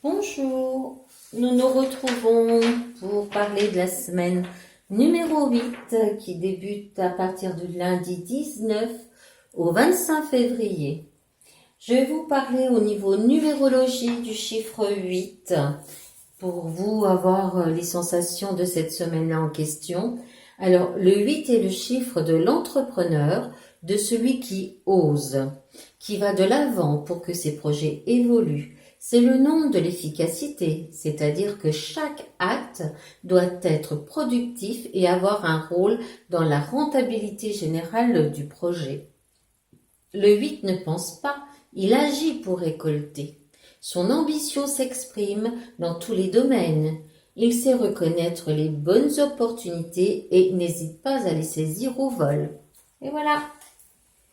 Bonjour, nous nous retrouvons pour parler de la semaine numéro 8 qui débute à partir du lundi 19 au 25 février. Je vais vous parler au niveau numérologie du chiffre 8 pour vous avoir les sensations de cette semaine-là en question. Alors, le 8 est le chiffre de l'entrepreneur, de celui qui ose, qui va de l'avant pour que ses projets évoluent. C'est le nom de l'efficacité, c'est-à-dire que chaque acte doit être productif et avoir un rôle dans la rentabilité générale du projet. Le 8 ne pense pas, il agit pour récolter. Son ambition s'exprime dans tous les domaines. Il sait reconnaître les bonnes opportunités et n'hésite pas à les saisir au vol. Et voilà,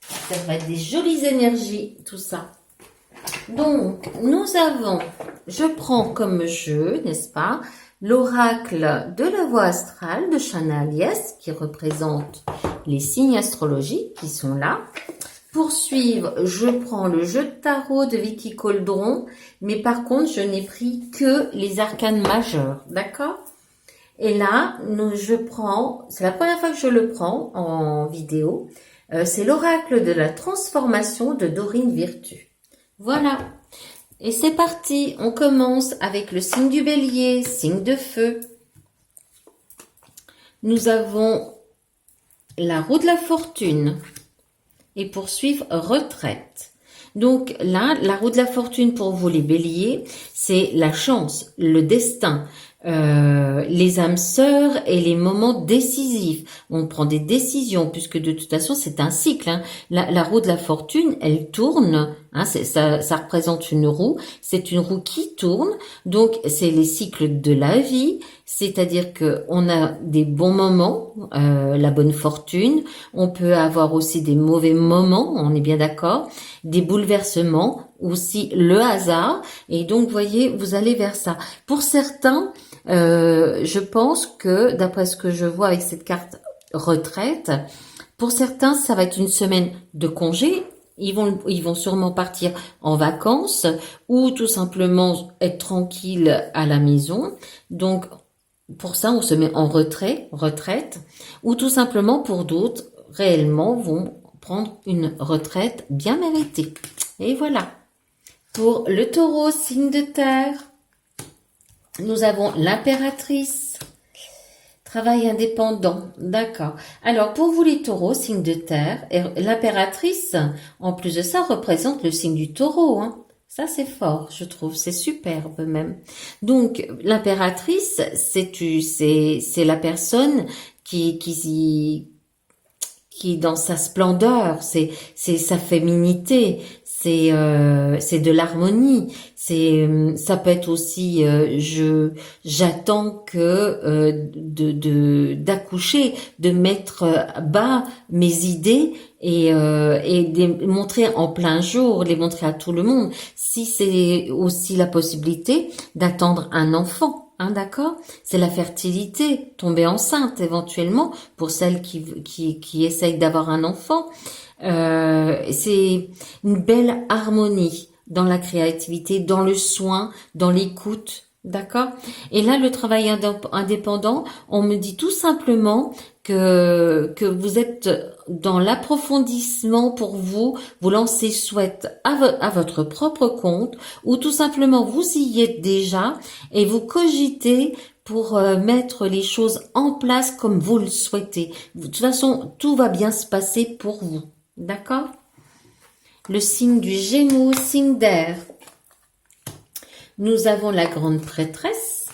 ça va être des jolies énergies, tout ça. Donc, nous avons, je prends comme jeu, n'est-ce pas, l'oracle de la voie astrale de Shana Aliès, qui représente les signes astrologiques qui sont là. Pour suivre, je prends le jeu de tarot de Vicky Coldron, mais par contre, je n'ai pris que les arcanes majeurs, d'accord? Et là, c'est la première fois que je le prends en vidéo, c'est l'oracle de la transformation de Dorine Virtue. Voilà, et c'est parti, on commence avec le signe du bélier, signe de feu. Nous avons la roue de la fortune et pour suivre, retraite. Donc là, la roue de la fortune pour vous les béliers, c'est la chance, le destin, les âmes sœurs et les moments décisifs. On prend des décisions puisque de toute façon c'est un cycle. Hein. La roue de la fortune, elle tourne. Hein, ça représente une roue. C'est une roue qui tourne. Donc c'est les cycles de la vie. C'est-à-dire que on a des bons moments, la bonne fortune. On peut avoir aussi des mauvais moments. On est bien d'accord. Des bouleversements, aussi le hasard. Et donc vous voyez, vous allez vers ça. Pour certains, je pense que, d'après ce que je vois avec cette carte retraite, pour certains, ça va être une semaine de congé. Ils vont sûrement partir en vacances ou tout simplement être tranquille à la maison. Donc, pour ça, on se met en retraite, ou tout simplement pour d'autres, réellement, vont prendre une retraite bien méritée. Et voilà. Pour le taureau, signe de terre, nous avons l'impératrice, travail indépendant, d'accord. Alors, pour vous les taureaux, signe de terre, l'impératrice, en plus de ça, représente le signe du taureau, hein. Ça, c'est fort, je trouve, c'est superbe même. Donc, l'impératrice, c'est la personne qui dans sa splendeur, c'est sa féminité, c'est de l'harmonie, ça peut être aussi j'attends que d'accoucher, de mettre bas mes idées et de les montrer en plein jour, les montrer à tout le monde. Si c'est aussi la possibilité d'attendre un enfant. Hein, d'accord? C'est la fertilité, tomber enceinte éventuellement pour celles qui essayent d'avoir un enfant. C'est une belle harmonie dans la créativité, dans le soin, dans l'écoute. D'accord? Et là, le travail indépendant, on me dit tout simplement que vous êtes dans l'approfondissement pour vous lancez soit à votre propre compte ou tout simplement vous y êtes déjà et vous cogitez pour mettre les choses en place comme vous le souhaitez. De toute façon, tout va bien se passer pour vous. D'accord? Le signe du Gémeaux, signe d'air. Nous avons la grande prêtresse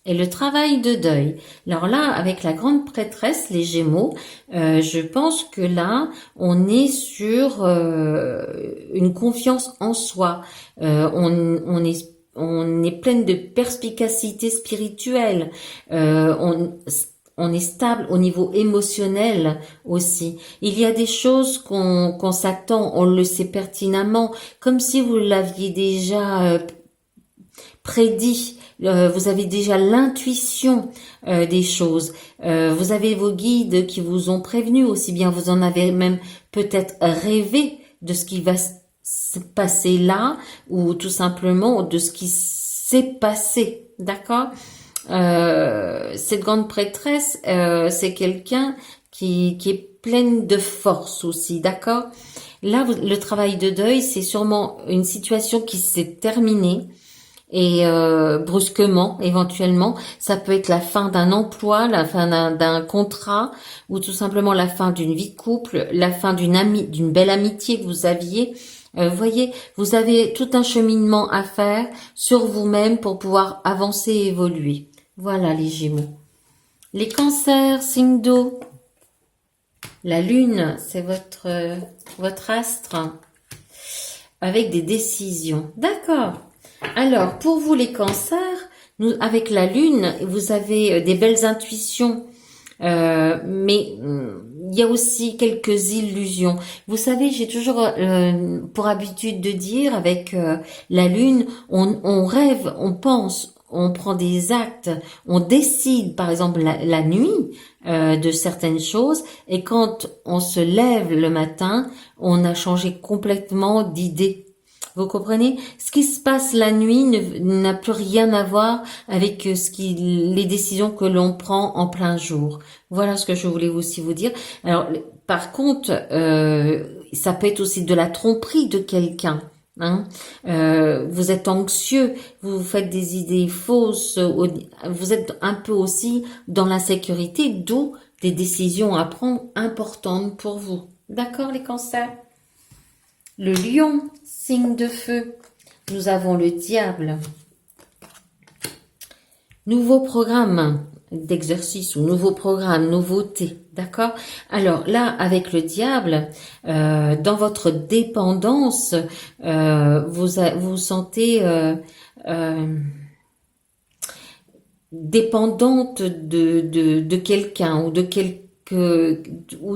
et le travail de deuil. Alors là, avec la grande prêtresse, les Gémeaux, je pense que là, on est sur une confiance en soi. On est pleine de perspicacité spirituelle. On est stable au niveau émotionnel aussi. Il y a des choses qu'on s'attend, on le sait pertinemment, comme si vous l'aviez déjà prédit. Vous avez déjà l'intuition des choses. Vous avez vos guides qui vous ont prévenu aussi bien. Vous en avez même peut-être rêvé de ce qui va passé là ou tout simplement de ce qui s'est passé, d'accord? Cette grande prêtresse, c'est quelqu'un qui est pleine de force aussi, d'accord? Là, le travail de deuil, c'est sûrement une situation qui s'est terminée et brusquement, éventuellement, ça peut être la fin d'un emploi, la fin d'un contrat, ou tout simplement la fin d'une vie de couple, la fin d'une belle amitié que vous aviez. Voyez, vous avez tout un cheminement à faire sur vous-même pour pouvoir avancer et évoluer. Voilà les Gémeaux. Les Cancers, signe d'eau. La Lune, c'est votre astre avec des décisions. D'accord. Alors, pour vous les Cancers, avec la Lune, vous avez des belles intuitions, mais il y a aussi quelques illusions. Vous savez, j'ai toujours pour habitude de dire avec la Lune, on rêve, on pense, on prend des actes, on décide par exemple la nuit de certaines choses et quand on se lève le matin, on a changé complètement d'idée. Vous comprenez? Ce qui se passe la nuit n'a plus rien à voir avec les décisions que l'on prend en plein jour. Voilà ce que je voulais aussi vous dire. Alors, par contre, ça peut être aussi de la tromperie de quelqu'un. Hein, vous êtes anxieux, vous faites des idées fausses, vous êtes un peu aussi dans l'insécurité, d'où des décisions à prendre importantes pour vous. D'accord les Cancers? Le Lion, signe de feu. Nous avons le Diable. Nouveau programme d'exercice ou nouveau programme, nouveauté. D'accord? Alors là, avec le Diable, dans votre dépendance, vous vous sentez dépendante de quelqu'un ou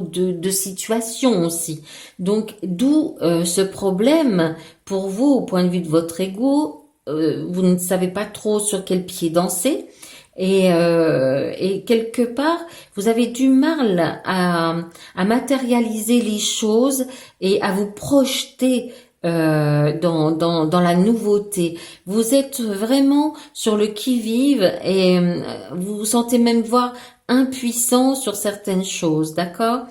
de situation aussi. Donc, d'où ce problème pour vous au point de vue de votre ego. Vous ne savez pas trop sur quel pied danser. Et quelque part, vous avez du mal à matérialiser les choses et à vous projeter dans la nouveauté. Vous êtes vraiment sur le qui-vive et vous vous sentez même voire impuissant sur certaines choses, d'accord?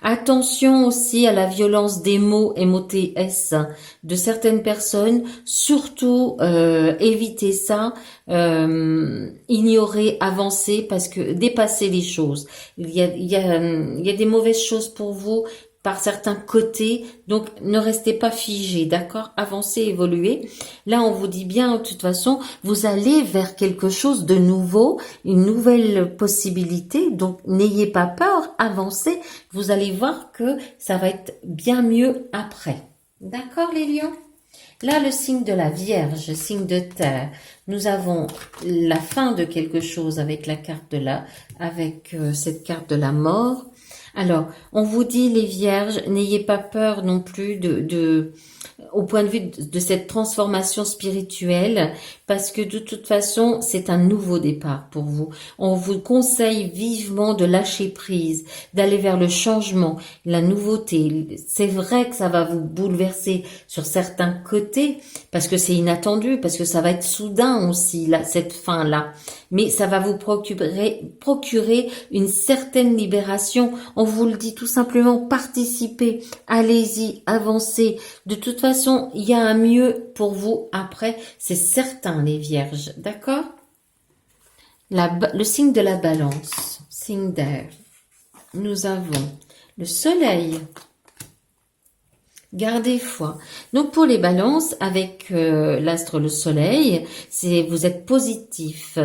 Attention aussi à la violence des mots MOTS de certaines personnes, surtout évitez ça, ignorer, avancer parce que dépasser les choses. Il y a des mauvaises choses pour vous par certains côtés, donc ne restez pas figé, d'accord? Avancez, évoluez. Là, on vous dit bien, de toute façon, vous allez vers quelque chose de nouveau, une nouvelle possibilité, donc n'ayez pas peur, avancez, vous allez voir que ça va être bien mieux après. D'accord, les lions? Là, le signe de la Vierge, signe de terre, nous avons la fin de quelque chose avec la carte avec cette carte de la mort. Alors, on vous dit les Vierges, n'ayez pas peur non plus au point de vue de cette transformation spirituelle, parce que de toute façon, c'est un nouveau départ pour vous. On vous conseille vivement de lâcher prise, d'aller vers le changement, la nouveauté. C'est vrai que ça va vous bouleverser sur certains côtés, parce que c'est inattendu, parce que ça va être soudain aussi, là, cette fin-là. Mais ça va vous procurer une certaine libération. On vous le dit tout simplement, participez, allez-y, avancez. De toute façon, il y a un mieux pour vous après, c'est certain les Vierges, d'accord? Le signe de la Balance, signe d'air. Nous avons le Soleil. Gardez foi. Donc pour les balances, avec l'astre le soleil, vous êtes positif,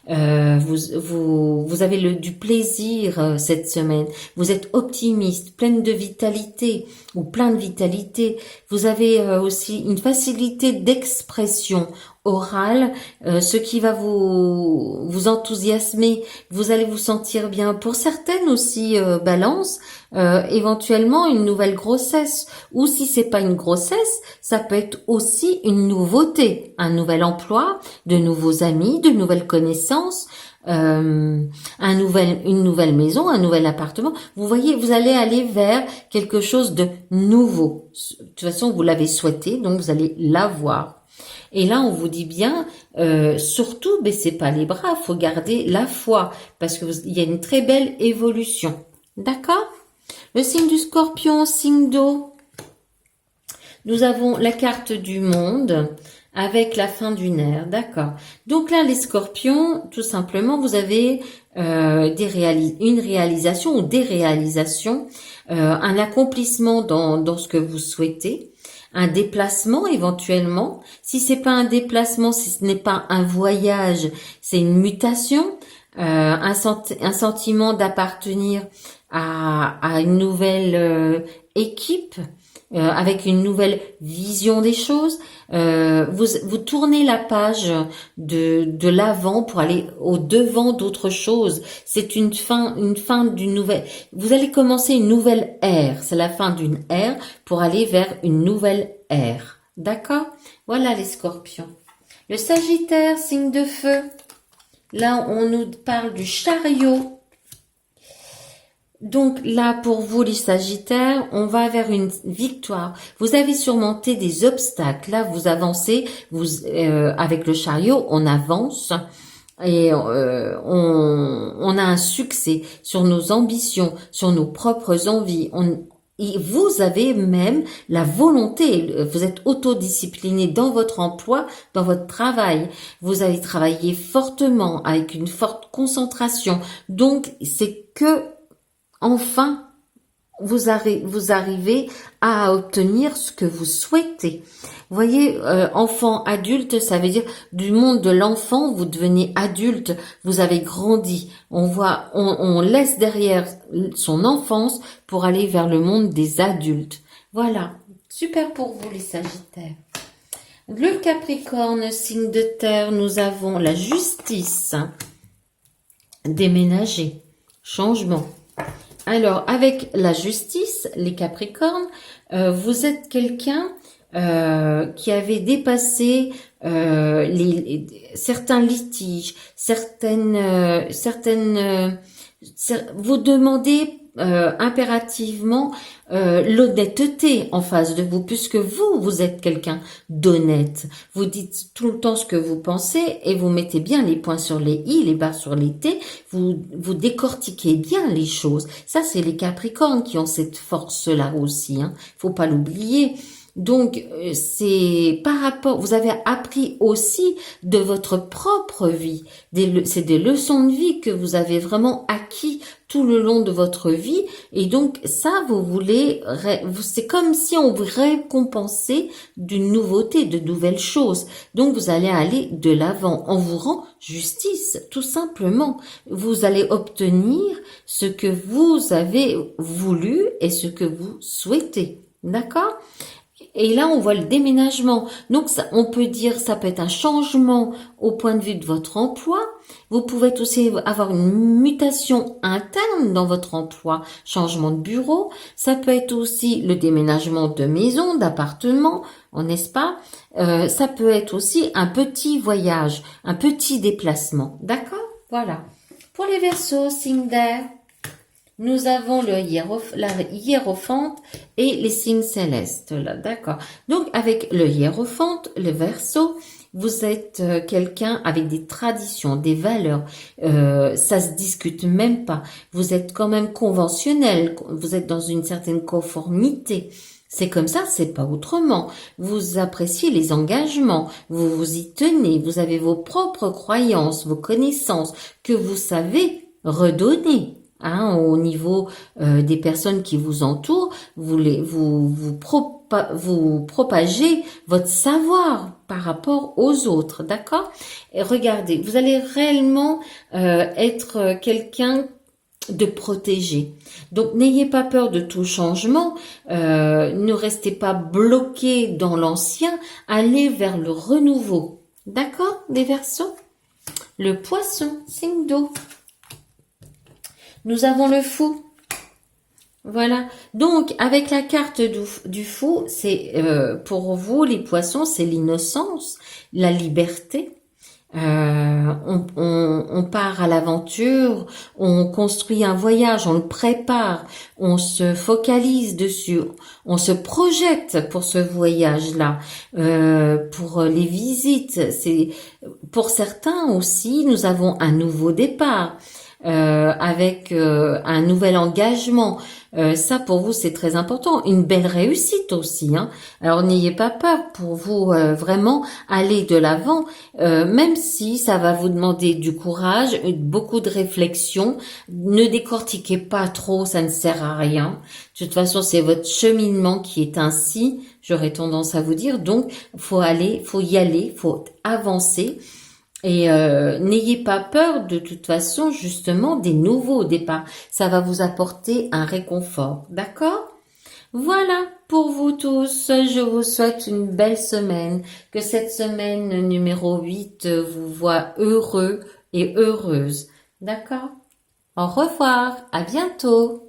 vous avez du plaisir cette semaine, vous êtes optimiste, pleine de vitalité ou plein de vitalité, vous avez aussi une facilité d'expression orale, ce qui va vous enthousiasmer, vous allez vous sentir bien. Pour certaines aussi balance, éventuellement une nouvelle grossesse, ou si c'est pas une grossesse, ça peut être aussi une nouveauté, un nouvel emploi, de nouveaux amis, de nouvelles connaissances. une nouvelle maison, un nouvel appartement. Vous voyez, vous allez aller vers quelque chose de nouveau. De toute façon, vous l'avez souhaité, donc vous allez l'avoir. Et là, on vous dit bien, surtout, baissez pas les bras, faut garder la foi, parce que il y a une très belle évolution. D'accord? Le signe du Scorpion, signe d'eau. Nous avons la carte du monde avec la fin d'une ère, d'accord. Donc là, les Scorpions, tout simplement, vous avez une réalisation ou des réalisations, un accomplissement dans ce que vous souhaitez, un déplacement éventuellement. Si c'est pas un déplacement, si ce n'est pas un voyage, c'est une mutation, un sentiment d'appartenir à une nouvelle équipe. Avec une nouvelle vision des choses, vous tournez la page de l'avant pour aller au devant d'autre chose. C'est une fin d'une nouvelle. Vous allez commencer une nouvelle ère. C'est la fin d'une ère pour aller vers une nouvelle ère. D'accord? Voilà les Scorpions. Le Sagittaire, signe de feu. Là, on nous parle du chariot. Donc là, pour vous les Sagittaires, on va vers une victoire. Vous avez surmonté des obstacles. Là, vous avancez. Avec le chariot, on avance et on a un succès sur nos ambitions, sur nos propres envies. Et vous avez même la volonté. Vous êtes autodiscipliné dans votre emploi, dans votre travail. Vous avez travaillé fortement avec une forte concentration. Donc, c'est que enfin, vous arrivez à obtenir ce que vous souhaitez. Vous voyez, enfant, adulte, ça veut dire du monde de l'enfant, vous devenez adulte, vous avez grandi. On laisse derrière son enfance pour aller vers le monde des adultes. Voilà, super pour vous les Sagittaires. Le Capricorne, signe de terre, nous avons la justice, déménager, changement. Alors, avec la justice, les Capricornes, vous êtes quelqu'un qui avait dépassé certains litiges, vous demandez impérativement l'honnêteté en face de vous, puisque vous êtes quelqu'un d'honnête. Vous dites tout le temps ce que vous pensez et vous mettez bien les points sur les i, les barres sur les t, vous décortiquez bien les choses. Ça, c'est les Capricornes qui ont cette force-là aussi, hein. Faut pas l'oublier. Donc, c'est par rapport, vous avez appris aussi de votre propre vie. C'est des leçons de vie que vous avez vraiment acquis tout le long de votre vie. Et donc, ça, c'est comme si on vous récompensait d'une nouveauté, de nouvelles choses. Donc, vous allez aller de l'avant. On vous rend justice, tout simplement. Vous allez obtenir ce que vous avez voulu et ce que vous souhaitez. D'accord ? Et là, on voit le déménagement. Donc, ça, on peut dire, ça peut être un changement au point de vue de votre emploi. Vous pouvez aussi avoir une mutation interne dans votre emploi, changement de bureau. Ça peut être aussi le déménagement de maison, d'appartement, n'est-ce pas? Ça peut être aussi un petit voyage, un petit déplacement. D'accord? Voilà. Pour les Verseaux, signe d'air, nous avons la hiérophante et les signes célestes, là, d'accord. Donc, avec le hiérophante, le Verseau, vous êtes quelqu'un avec des traditions, des valeurs, ça se discute même pas. Vous êtes quand même conventionnel, vous êtes dans une certaine conformité. C'est comme ça, c'est pas autrement. Vous appréciez les engagements, vous vous y tenez, vous avez vos propres croyances, vos connaissances que vous savez redonner. Hein, au niveau des personnes qui vous entourent, vous propagez votre savoir par rapport aux autres, d'accord? Et regardez, vous allez réellement être quelqu'un de protégé. Donc, n'ayez pas peur de tout changement, ne restez pas bloqué dans l'ancien, allez vers le renouveau. D'accord, les Verseaux? Le Poisson, signe d'eau. Nous avons le Fou. Voilà. Donc, avec la carte du Fou, c'est pour vous, les Poissons, c'est l'innocence, la liberté. On part à l'aventure, on construit un voyage, on le prépare, on se focalise dessus, on se projette pour ce voyage-là, pour les visites. C'est pour certains aussi, nous avons un nouveau départ. Avec un nouvel engagement. Ça, pour vous, c'est très important. Une belle réussite aussi. Hein. Alors, n'ayez pas peur pour vous vraiment aller de l'avant, même si ça va vous demander du courage, beaucoup de réflexion. Ne décortiquez pas trop, ça ne sert à rien. De toute façon, c'est votre cheminement qui est ainsi, j'aurais tendance à vous dire. Donc, faut y aller, faut avancer. Et n'ayez pas peur de toute façon justement des nouveaux départs. Ça va vous apporter un réconfort, d'accord? Voilà pour vous tous. Je vous souhaite une belle semaine. Que cette semaine numéro 8 vous voit heureux et heureuse. D'accord? Au revoir. À bientôt.